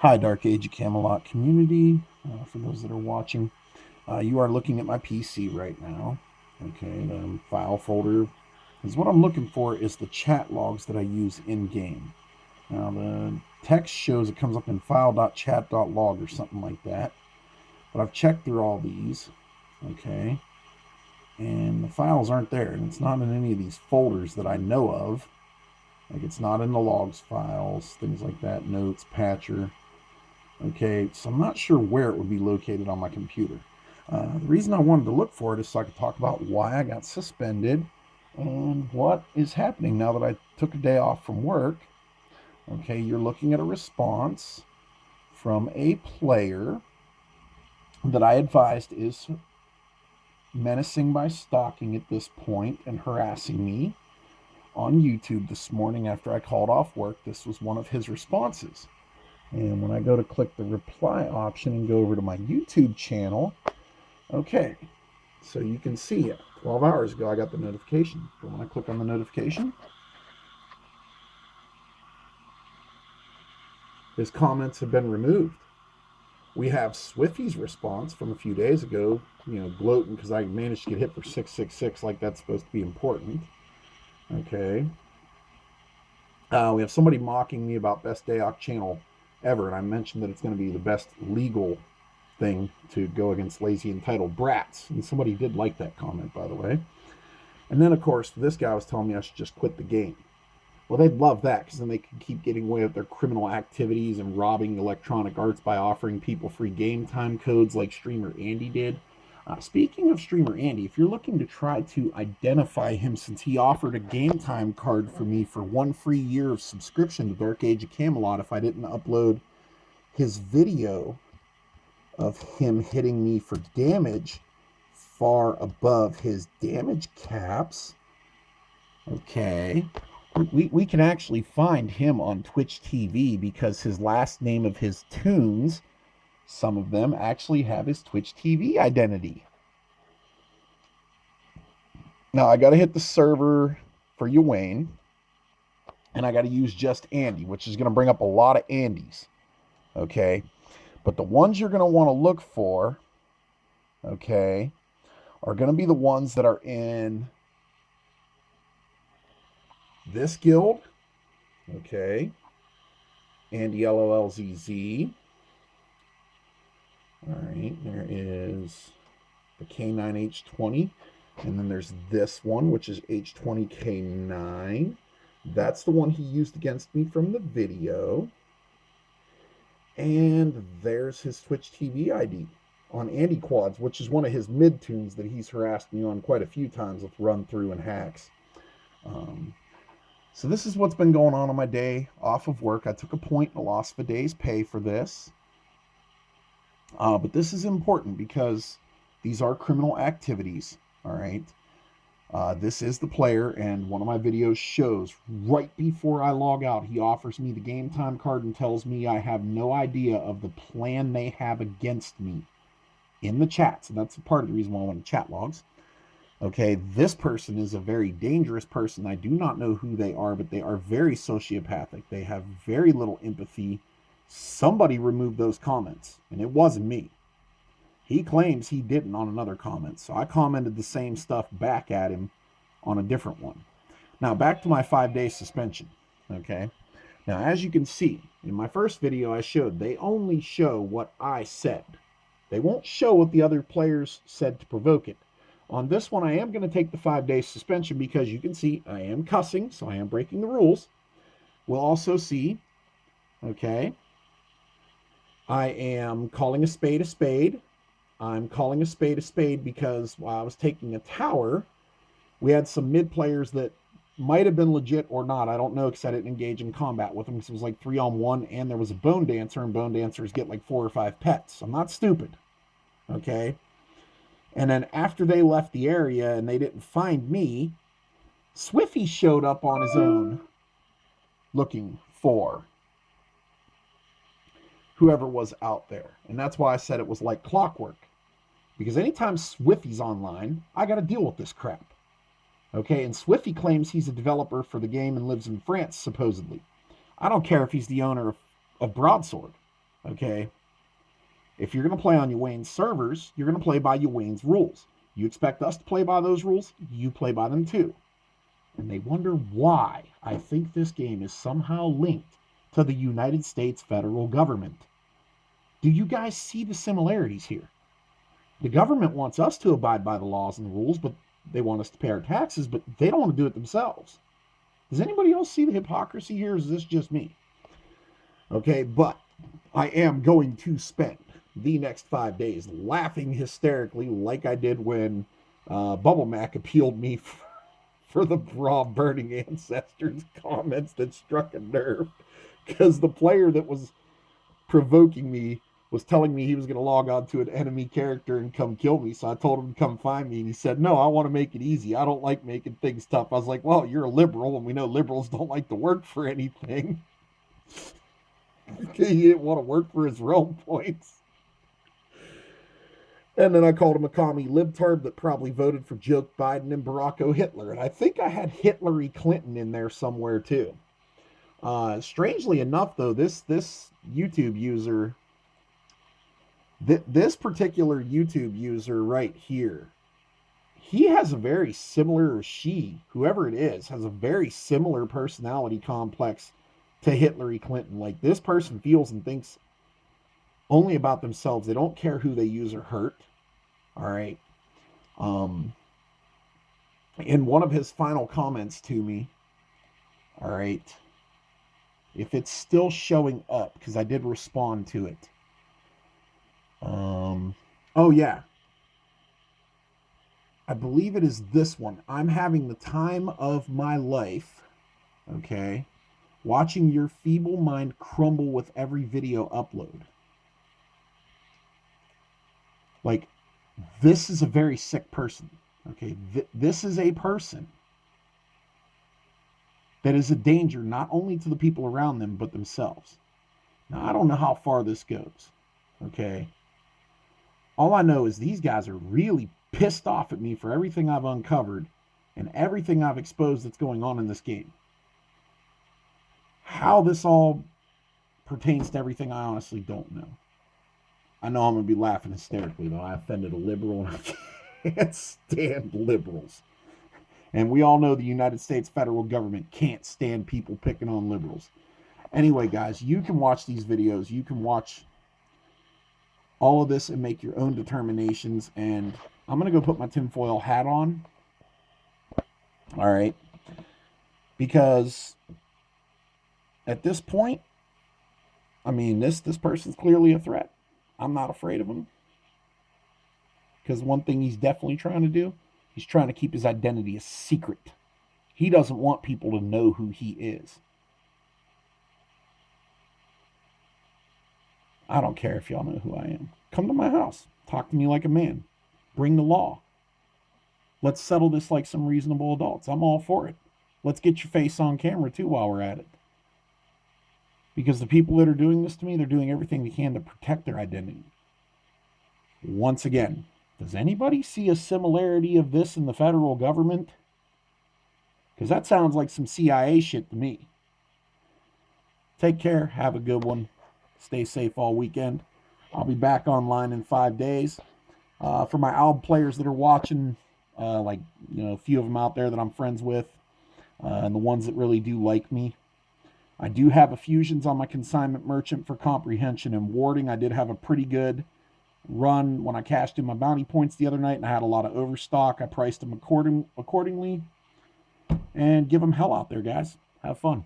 Hi, Dark Age of Camelot community. For those that are watching, you are looking at my PC right now. Okay, the file folder is what I'm looking for is the chat logs that I use in game. Now, the text shows it comes up in file.chat.log or something like that, but I've checked through all these, okay, and the files aren't there, and it's not in any of these folders that I know of. Like, it's not in the logs files, things like that, notes, patcher. Okay, so I'm not sure where it would be located on my computer. The reason I wanted to look for it is so I could talk about why I got suspended and what is happening now that I took a day off from work. Okay, you're looking at a response from a player that I advised is menacing by stalking at this point and harassing me on YouTube this morning after I called off work. This was one of his responses. And when I go to click the reply option and go over to my YouTube channel, okay, so you can see 12 hours ago I got the notification. But when I click on the notification, his comments have been removed. We have Swiffy's response from a few days ago, gloating because I managed to get hit for 666 like that's supposed to be important. Okay. We have somebody mocking me about best Dayoc channel ever, and I mentioned that it's going to be the best legal thing to go against lazy entitled brats. And somebody did like that comment, by the way. And then, of course, this guy was telling me I should just quit the game. Well, they'd love that because then they could keep getting away with their criminal activities and robbing Electronic Arts by offering people free game time codes like streamer Andy did. Speaking of streamer Andy, if you're looking to try to identify him since he offered a game time card for me for 1 free year of subscription to Dark Age of Camelot if I didn't upload his video of him hitting me for damage far above his damage caps. Okay. We can actually find him on Twitch TV because his last name of his tunes, some of them actually have his Twitch TV identity. Now I got to hit the server for you, Wayne, and I got to use just Andy, which is going to bring up a lot of Andys. Okay. But the ones you're going to want to look for, okay, are going to be the ones that are in this guild, okay, Andy LOLZZ. All right, there is the K9H20, and then there's this one, which is H20K9. That's the one he used against me from the video. And there's his Twitch TV ID on Andy Quads, which is one of his mid tunes that he's harassed me on quite a few times with run through and hacks. So this is what's been going on my day off of work. I took a point and lost a day's pay for this. But this is important because these are criminal activities, all right? This is the player, and one of my videos shows right before I log out, he offers me the game time card and tells me I have no idea of the plan they have against me in the chats. And that's part of the reason why I want to chat logs. Okay, this person is a very dangerous person. I do not know who they are, but they are very sociopathic. They have very little empathy. Somebody removed those comments, and it wasn't me. He claims he didn't on another comment, so I commented the same stuff back at him on a different one. Now, back to my 5-day suspension, okay? Now, as you can see, in my first video I showed, they only show what I said. They won't show what the other players said to provoke it. On this one, I am going to take the 5-day suspension because you can see I am cussing, so I am breaking the rules. We'll also see, okay, I am calling a spade a spade. I'm calling a spade because while I was taking a tower, we had some mid players that might have been legit or not. I don't know because I didn't engage in combat with them because it was like 3-on-1 and there was a bone dancer, and bone dancers get like 4 or 5 pets. I'm not stupid, okay? And then after they left the area and they didn't find me, Swiffy showed up on his own looking for whoever was out there. And that's why I said it was like clockwork. Because anytime Swiffy's online, I got to deal with this crap. Okay, and Swiffy claims he's a developer for the game and lives in France, supposedly. I don't care if he's the owner of Broadsword. Okay? If you're going to play on Wayne's servers, you're going to play by Wayne's rules. You expect us to play by those rules, you play by them too. And they wonder why I think this game is somehow linked to the United States federal government. Do you guys see the similarities here? The government wants us to abide by the laws and the rules, but they want us to pay our taxes, but they don't want to do it themselves. Does anybody else see the hypocrisy here? Or is this just me? Okay, but I am going to spend the next 5 days laughing hysterically like I did when Bubble Mac appealed me for the raw burning ancestors comments that struck a nerve. Because the player that was provoking me was telling me he was going to log on to an enemy character and come kill me. So I told him to come find me. And he said, no, I want to make it easy. I don't like making things tough. I was like, well, you're a liberal, and we know liberals don't like to work for anything. He didn't want to work for his realm points. And then I called him a commie libtard that probably voted for Joe Biden and Barack Hitler. And I think I had Hillary Clinton in there somewhere too. Strangely enough, though, this YouTube user, this particular YouTube user right here, he has a very similar, or she, whoever it is, has a very similar personality complex to Hillary Clinton. Like, this person feels and thinks only about themselves. They don't care who they use or hurt. All right. In one of his final comments to me, all right, if it's still showing up, because I did respond to it. Oh yeah, I believe it is this one. I'm having the time of my life, okay, watching your feeble mind crumble with every video upload. Like, this is a very sick person, okay? This is a person that is a danger not only to the people around them, but themselves. Now, I don't know how far this goes, okay? All I know is these guys are really pissed off at me for everything I've uncovered and everything I've exposed that's going on in this game. How this all pertains to everything, I honestly don't know. I know I'm going to be laughing hysterically, though. I offended a liberal, and I can't stand liberals. And we all know the United States federal government can't stand people picking on liberals. Anyway, guys, you can watch these videos. You can watch all of this and make your own determinations. And I'm going to go put my tinfoil hat on. All right. Because at this point, I mean, this person's clearly a threat. I'm not afraid of him. Because one thing he's definitely trying to do, he's trying to keep his identity a secret. He doesn't want people to know who he is. I don't care if y'all know who I am. Come to my house. Talk to me like a man. Bring the law. Let's settle this like some reasonable adults. I'm all for it. Let's get your face on camera too while we're at it. Because the people that are doing this to me, they're doing everything they can to protect their identity. Once again, does anybody see a similarity of this in the federal government? Because that sounds like some CIA shit to me. Take care. Have a good one. Stay safe all weekend. I'll be back online in 5 days. For my ALB players that are watching, a few of them out there that I'm friends with, and the ones that really do like me, I do have fusions on my consignment merchant for comprehension and warding. I did have a pretty good run when I cashed in my bounty points the other night, and I had a lot of overstock. I priced them accordingly, and give them hell out there, guys. Have fun.